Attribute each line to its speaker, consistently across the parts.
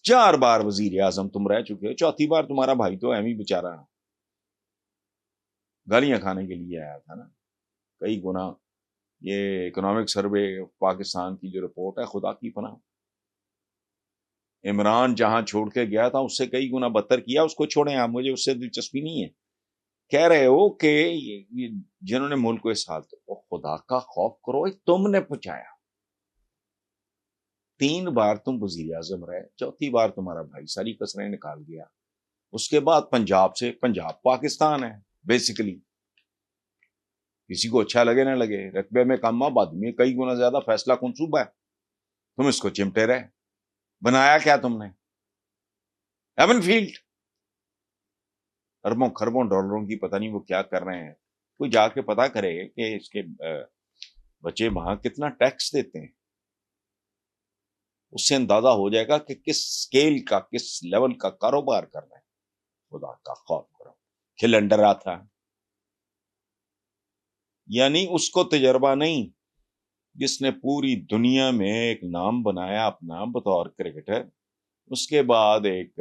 Speaker 1: 4 بار وزیر اعظم تم رہ چکے ہو، چوتھی بار تمہارا بھائی تو ایم ہی بےچارا گالیاں کھانے کے لیے آیا تھا نا کئی گنا۔ یہ اکنامک سروے پاکستان کی جو رپورٹ ہے، خدا کی پناہ، عمران جہاں چھوڑ کے گیا تھا اس سے کئی گنا بدتر کیا۔ اس کو چھوڑیں آپ، مجھے اس سے دلچسپی نہیں ہے۔ کہہ رہے ہو کہ یہ جنہوں نے ملک کو اس حال تو خدا کا خوف کرو، تم نے پہنچایا۔ 3 بار تم وزیر اعظم رہے، چوتھی بار تمہارا بھائی ساری کسریں نکال گیا۔ اس کے بعد پنجاب سے، پنجاب پاکستان ہے بیسیکلی، کسی کو اچھا لگے نہ لگے، رقبے میں کم، آبادی میں کئی گنا زیادہ، فیصلہ کن صوبہ ہے، تم اس کو چمٹے رہے۔ بنایا کیا تم نے؟ ایون فیلڈ، اربوں خربوں ڈالروں کی پتہ نہیں وہ کیا کر رہے ہیں۔ کوئی جا کے پتا کرے کہ اس کے بچے وہاں کتنا ٹیکس دیتے ہیں، اس سے اندازہ ہو جائے گا کہ کس سکیل کا، کس لیول کا کاروبار کر رہے ہیں۔ خدا کا خوف کرو۔ کھلنڈرا تھا، یعنی اس کو تجربہ نہیں، جس نے پوری دنیا میں ایک نام بنایا اپنا بطور کرکٹر، اس کے بعد ایک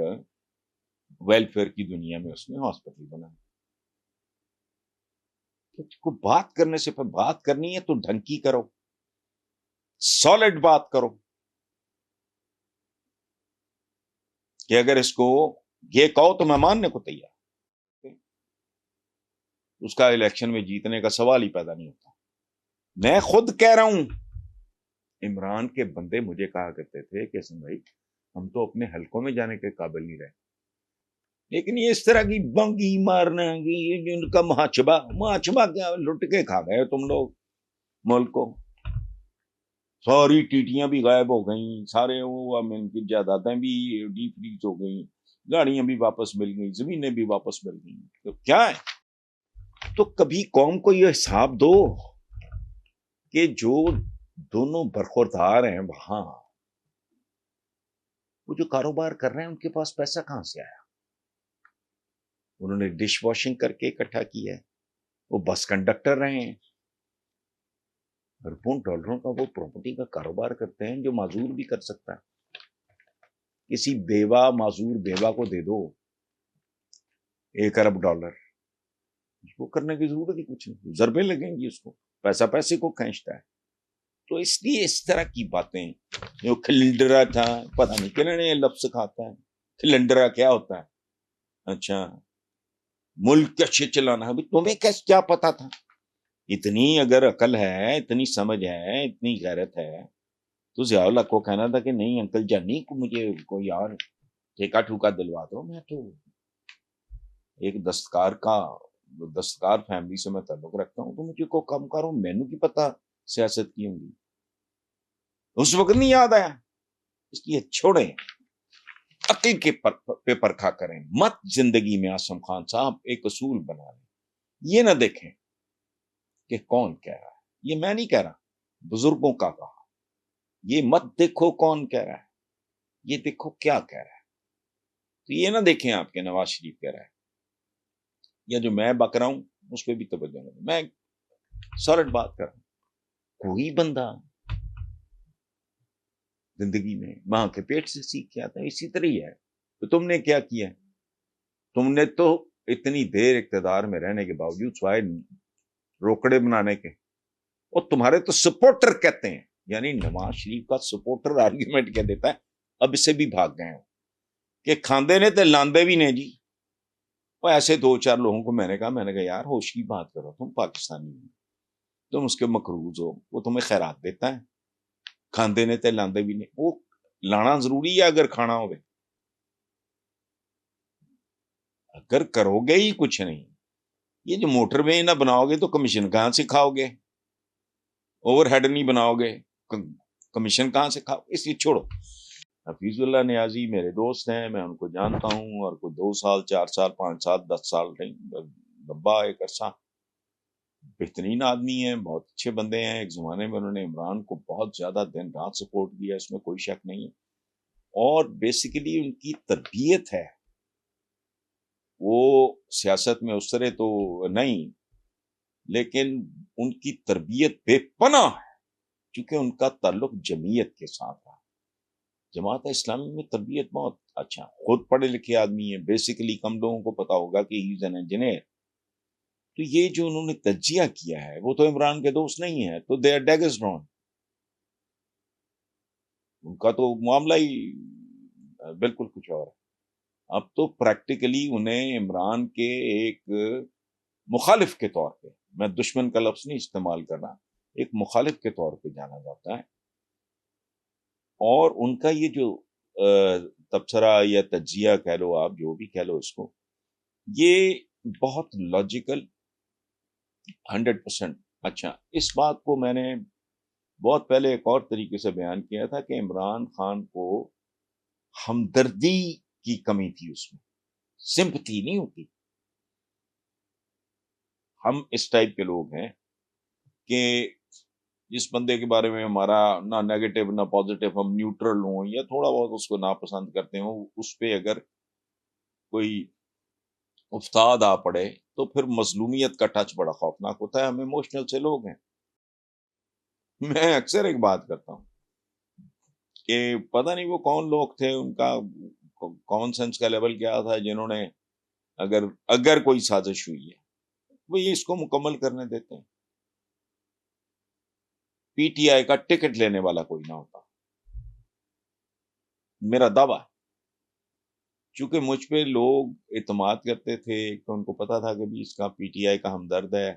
Speaker 1: ویلفیئر کی دنیا میں اس نے ہاسپٹل بنایا۔ کو بات کرنے سے پھر بات کرنی ہے تو ڈھنگ کی کرو، سالڈ بات کرو، کہ اگر اس کو یہ کہو تو میں ماننے کو تیار۔ اس کا الیکشن میں جیتنے کا سوال ہی پیدا نہیں ہوتا۔ میں خود کہہ رہا ہوں، عمران کے بندے مجھے کہا کرتے تھے کہ حسن بھائی ہم تو اپنے حلقوں میں جانے کے قابل نہیں رہے، لیکن یہ اس طرح کی بنگی مارنا، ان کا محاچبہ کیا، لٹ کے کھا گئے تم لوگ ملک کو۔ ساری ٹیٹیاں بھی غائب ہو گئیں، سارے وہ ان کی جائیدادیں بھی ڈی فریز ہو گئیں، گاڑیاں بھی واپس مل گئیں، زمینیں بھی واپس مل گئیں، تو کیا ہے؟ تو کبھی قوم کو یہ حساب دو کہ جو دونوں برخوردار ہیں وہاں، وہ جو کاروبار کر رہے ہیں ان کے پاس پیسہ کہاں سے آیا؟ انہوں نے ڈش واشنگ کر کے اکٹھا کیا ہے، وہ بس کنڈکٹر رہے ہیں، اربوں ڈالروں کا وہ پراپرٹی کا کاروبار کرتے ہیں جو معذور بھی کر سکتا ہے۔ کسی بیوہ، معذور بیوہ کو دے دو $1 ارب، اس کو کرنے کی ضرورت ہی کچھ نہیں، ضربیں لگیں گی اس کو، پیسہ پیسے کو کھینچتا ہے۔ تو اس لیے اس طرح کی باتیں، جو کھلنڈرا تھا، پتہ نہیں کہنے نے یہ لفظ کھاتا ہے، کھلنڈرا کیا ہوتا ہے؟ اچھا ملک کیسے چلانا ہے، تمہیں کیا پتا تھا؟ اتنی اگر عقل ہے، اتنی سمجھ ہے، اتنی غیرت ہے تو ضیاء الحق کو کہنا تھا کہ نہیں انکل جانی کو مجھے کوئی اور ٹھیکا ٹھوکا دلوا دو، میں تو ایک دستکار فیملی سے میں تعلق رکھتا ہوں، تو مجھے کو کم کروں، مینو کی پتہ سیاست کی ہوں گی، اس وقت نہیں یاد آیا۔ اس لیے چھوڑیں، عقل کے پہ پرکھا کریں، مت زندگی میں آسم خان صاحب ایک اصول بنا لیں، یہ نہ دیکھیں کہ کون کہہ رہا ہے، یہ میں نہیں کہہ رہا، بزرگوں کا کہا، یہ مت دیکھو کون کہہ رہا ہے، یہ دیکھو کیا کہہ رہا ہے۔ تو یہ نہ دیکھیں آپ کے نواز شریف کہہ رہا ہے یا جو میں بک رہا ہوں اس پہ بھی توجہ نہ دیں، میں سالڈ بات کر رہا ہوں۔ کوئی بندہ زندگی میں ماں کے پیٹ سے سیکھ کے آتا ہے، اسی طرح ہی ہے۔ تو تم نے کیا کیا؟ تم نے تو اتنی دیر اقتدار میں رہنے کے باوجود سوائے روکڑے بنانے کے، اور تمہارے تو سپورٹر کہتے ہیں، یعنی نواز شریف کا سپورٹر آرگیومنٹ کہہ دیتا ہے اب اس سے بھی بھاگ گئے ہو کہ کھاندے نے تے لاندے بھی نہیں جی۔ وہ ایسے 2-4 لوگوں کو میں نے کہا یار ہوش کی بات کرو، تم پاکستانی ہو، تم اس کے مقروض ہو، وہ تمہیں خیرات دیتا ہے، کھاندے نے تے لاندے بھی نہیں، وہ لانا ضروری ہے اگر کھانا ہوگے، اگر کرو گے ہی کچھ نہیں۔ یہ جو موٹر وے نہ بناؤ گے تو کمیشن کہاں سے کھاؤ گے؟ اوور ہیڈ نہیں بناؤ گے، کمیشن کہاں سے کھاؤ؟ اس لیے چھوڑو۔ حفیظ اللہ نیازی میرے دوست ہیں، میں ان کو جانتا ہوں، اور کوئی 2 سال 4 سال 5 سال 10 سال نہیں، لمبا ایک عرصہ، بہترین آدمی ہیں، بہت اچھے بندے ہیں۔ ایک زمانے میں انہوں نے عمران کو بہت زیادہ دن رات سپورٹ کیا، اس میں کوئی شک نہیں ہے، اور بیسیکلی ان کی تربیت ہے، وہ سیاست میں اس طرح تو نہیں، لیکن ان کی تربیت بے پناہ ہے، کیونکہ ان کا تعلق جمعیت کے ساتھ رہا۔ جماعت اسلامی میں تربیت بہت اچھا، خود پڑھے لکھے آدمی ہیں، بیسیکلی کم لوگوں کو پتا ہوگا کہ ہی از این انجینئر. تو یہ جو انہوں نے تجزیہ کیا ہے وہ تو عمران کے دوست نہیں ہے، تو دے آر ڈیگز ڈون. ان کا تو معاملہ ہی بالکل کچھ اور ہے. اب تو پریکٹیکلی انہیں عمران کے ایک مخالف کے طور پہ، میں دشمن کا لفظ نہیں استعمال کر رہا، ایک مخالف کے طور پہ جانا جاتا ہے. اور ان کا یہ جو تبصرہ یا تجزیہ کہہ لو، آپ جو بھی کہہ لو اس کو، یہ بہت لاجیکل 100%. اچھا، اس بات کو میں نے بہت پہلے ایک اور طریقے سے بیان کیا تھا کہ عمران خان کو ہمدردی کی کمی تھی، اس میں سمپتھی نہیں ہوتی. ہم اس ٹائپ کے لوگ ہیں کہ جس بندے کے بارے میں ہمارا نہ نیگیٹو نہ پازیٹو، ہم نیوٹرل ہوں یا تھوڑا بہت اس کو ناپسند کرتے ہوں، اس پہ اگر کوئی افتاد آ پڑے تو پھر مظلومیت کا ٹچ بڑا خوفناک ہوتا ہے. ہم ایموشنل سے لوگ ہیں. میں اکثر ایک بات کرتا ہوں کہ پتہ نہیں وہ کون لوگ تھے، ان کا کامن سینس کا لیول کیا تھا، جنہوں نے اگر کوئی سازش ہوئی ہے وہ یہ اس کو مکمل کرنے دیتے ہیں. پی ٹی آئی کا ٹکٹ لینے والا کوئی نہ ہوتا، میرا دعویٰ. چونکہ مجھ پہ لوگ اعتماد کرتے تھے کہ ان کو پتا تھا کہ بھی اس کا پی ٹی آئی کا ہمدرد ہے،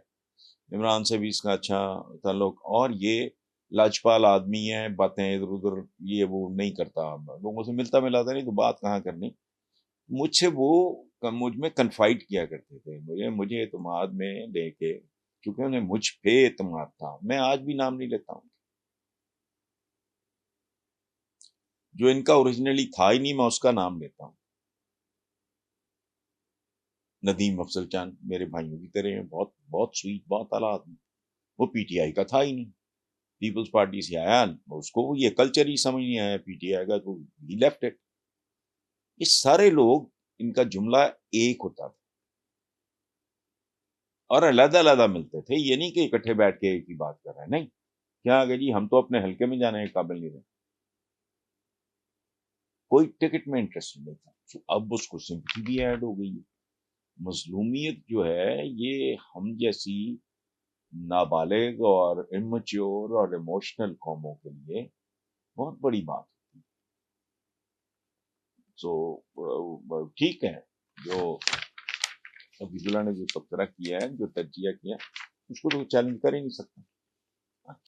Speaker 1: عمران سے بھی اس کا اچھا تعلق، اور یہ لاجپال آدمی ہے، باتیں ادھر ادھر یہ وہ نہیں کرتا، لوگوں سے ملتا ملاتا نہیں، تو بات کہاں کرنی. مجھ سے وہ مجھ میں کنفائڈ کیا کرتے تھے، مجھے اعتماد میں لے کے، کیونکہ انہیں مجھ پہ اعتماد تھا. میں آج بھی نام نہیں لیتا ہوں، جو ان کا اوریجنلی تھا ہی نہیں میں اس کا نام لیتا ہوں. ندیم افضل چاند میرے بھائیوں کی طرح ہیں، بہت بہت سویٹ، بہت اعلیٰ آدمی. وہ پی ٹی آئی کا تھا ہی نہیں، پیپلز پارٹی سے آیا، اس کو یہ کلچر ہی سمجھ نہیں آیا پی ٹی آئی کا، تو ہی لیفٹ اٹ. یہ سارے لوگ، ان کا جملہ ایک ہوتا تھا اور علیحدہ علیحدہ ملتے تھے. یہ نہیں کہ اکٹھے بیٹھ کے ایک ہی بات کر رہے ہیں، نہیں. کیا آگے جی ہم تو اپنے حلقے میں جانے کے قابل نہیں رہے. کوئی ٹکٹ میں انٹرسٹ نہیں تھا. اب اس کو سمپتھی بھی ایڈ ہو گئی ہے. مظلومیت جو ہے یہ ہم جیسی نابالغ اور امچیور اور ایموشنل قوموں کے لیے بہت بڑی بات ہوتی ہے. سو ٹھیک ہے، جو عبیداللہ نے جو تبصرہ کیا ہے، جو تجزیہ کیا، اس کو تو چیلنج کر ہی نہیں سکتا.